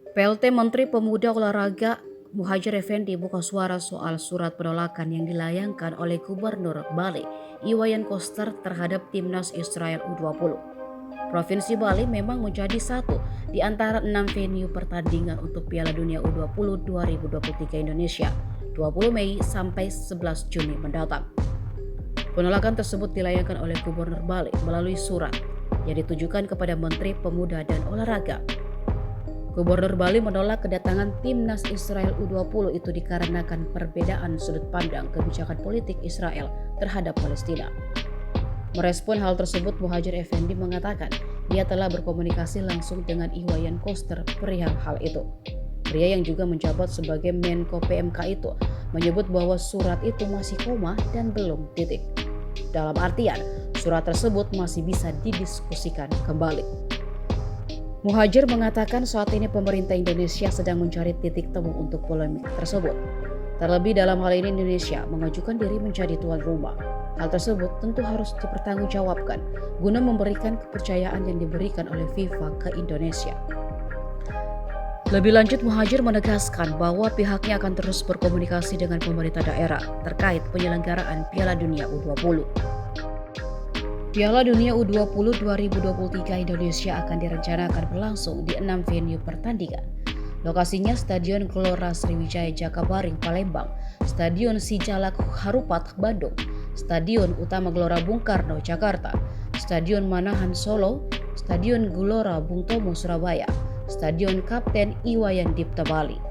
PLT Menteri Pemuda Olahraga Muhadjir Effendi buka suara soal surat penolakan yang dilayangkan oleh Gubernur Bali Iwayan Koster terhadap timnas Israel U20. Provinsi Bali memang menjadi satu di antara 6 venue pertandingan untuk Piala Dunia U20 2023 Indonesia 20 Mei sampai 11 Juni mendatang. Penolakan tersebut dilayangkan oleh Gubernur Bali melalui surat yang ditujukan kepada Menteri Pemuda dan Olahraga. Gubernur Bali menolak kedatangan timnas Israel U20 itu dikarenakan perbedaan sudut pandang kebijakan politik Israel terhadap Palestina. Merespon hal tersebut, Muhadjir Effendi mengatakan dia telah berkomunikasi langsung dengan Iwayan Koster perihal hal itu. Pria yang juga menjabat sebagai Menko PMK itu menyebut bahwa surat itu masih koma dan belum titik. Dalam artian, surat tersebut masih bisa didiskusikan kembali. Muhadjir mengatakan saat ini pemerintah Indonesia sedang mencari titik temu untuk polemik tersebut. Terlebih dalam hal ini Indonesia mengajukan diri menjadi tuan rumah. Hal tersebut tentu harus dipertanggungjawabkan guna memberikan kepercayaan yang diberikan oleh FIFA ke Indonesia. Lebih lanjut, Muhadjir menegaskan bahwa pihaknya akan terus berkomunikasi dengan pemerintah daerah terkait penyelenggaraan Piala Dunia U20. Piala Dunia U20 2023 Indonesia akan direncanakan berlangsung di 6 venue pertandingan. Lokasinya Stadion Gelora Sriwijaya Jakabaring Palembang, Stadion Sijalak Harupat Bandung, Stadion Utama Gelora Bung Karno Jakarta, Stadion Manahan Solo, Stadion Gelora Bung Tomo Surabaya, Stadion Kapten Iwayan Dipta Bali.